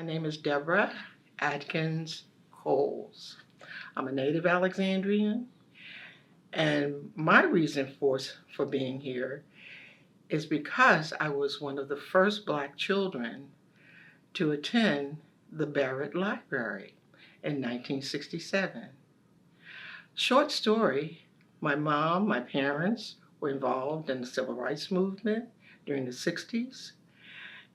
My name is Debra Adkins-Coles. I'm a native Alexandrian, and my reason for being here is because I was one of the first Black children to attend the Barrett Library in 1967. Short story, my mom, my parents were involved in the civil rights movement during the 60s.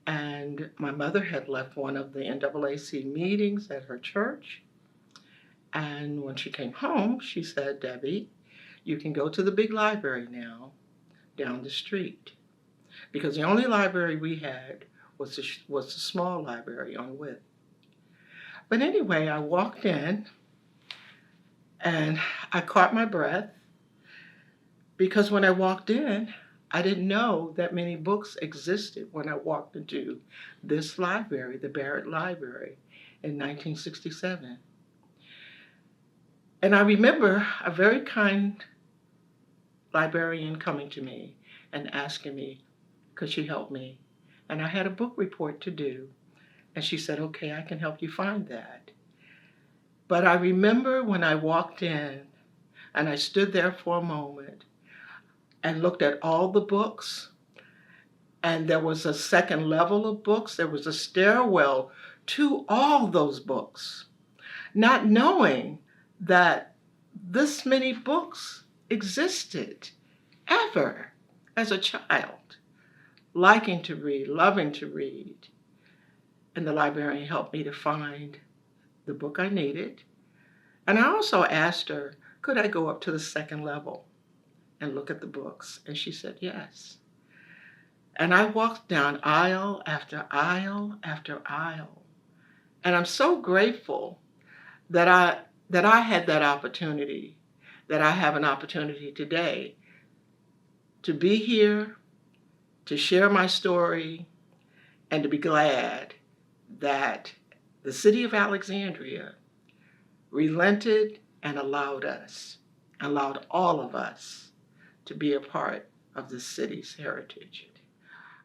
And my mother had left one of the NAAC meetings at her church. And when she came home, she said, "Debbie, you can go to the big library now down the street." Because the only library we had was the small library on Width. But anyway, I walked in and I caught my breath because when I walked in, I didn't know that many books existed when I walked into this library, the Barrett Library, in 1967. And I remember a very kind librarian coming to me and asking me, could she help me? And I had a book report to do. And she said, okay, I can help you find that. But I remember when I walked in and I stood there for a moment and looked at all the books, and there was a second level of books. There was a stairwell to all those books, not knowing that this many books existed ever as a child, liking to read, loving to read. And the librarian helped me to find the book I needed. And I also asked her, could I go up to the second level and look at the books? And she said yes. And I walked down aisle after aisle after aisle. And I'm so grateful that I had that opportunity, that I have an opportunity today to be here, to share my story, and to be glad that the city of Alexandria relented and allowed all of us to be a part of the city's heritage.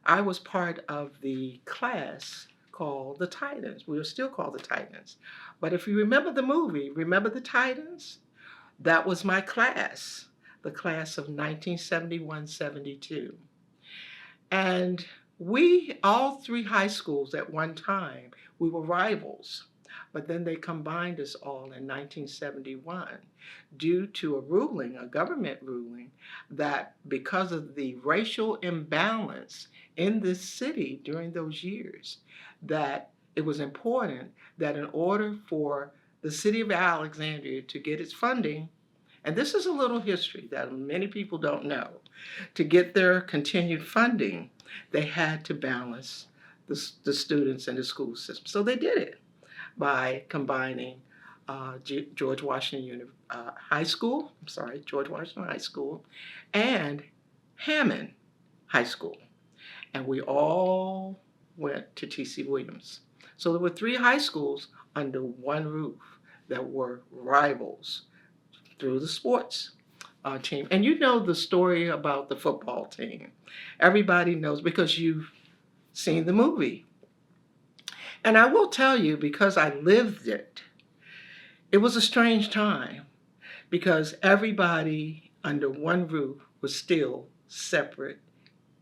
I was part of the class called the Titans. We were still called the Titans. But if you remember the movie, Remember the Titans? That was my class, the class of 1971-72. And we, all three high schools at one time, we were rivals. But then they combined us all in 1971 due to a ruling, a government ruling, that because of the racial imbalance in this city during those years, that it was important that in order for the city of Alexandria to get its funding, and this is a little history that many people don't know, to get their continued funding, they had to balance the students in the school system. So they did it by combining George Washington High School, and Hammond High School. And we all went to T.C. Williams. So there were three high schools under one roof that were rivals through the sports team. And you know the story about the football team. Everybody knows because you've seen the movie. And I will tell you, because I lived it, it was a strange time because everybody under one roof was still separate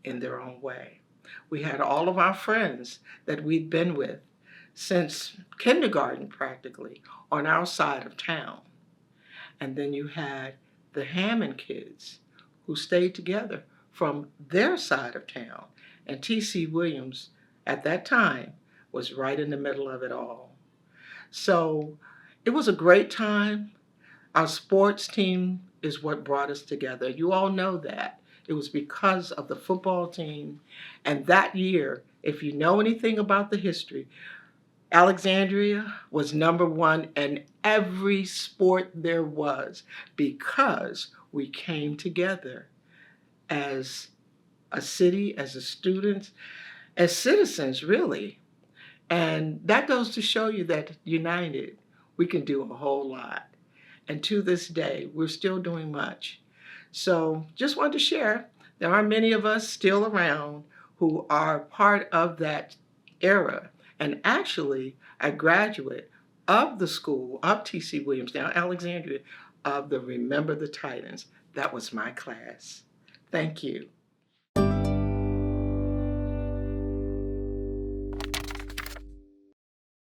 in their own way. We had all of our friends that we'd been with since kindergarten practically on our side of town. And then you had the Hammond kids who stayed together from their side of town. And T.C. Williams at that time was right in the middle of it all. So it was a great time. Our sports team is what brought us together. You all know that. It was because of the football team. And that year, if you know anything about the history, Alexandria was number one in every sport there was because we came together as a city, as a students, as citizens, really. And that goes to show you that united, we can do a whole lot. And to this day, we're still doing much. So just wanted to share, there are many of us still around who are part of that era And actually, a graduate of the school, of T.C. Williams, now Alexandria, of the Remember the Titans. That was my class. Thank you.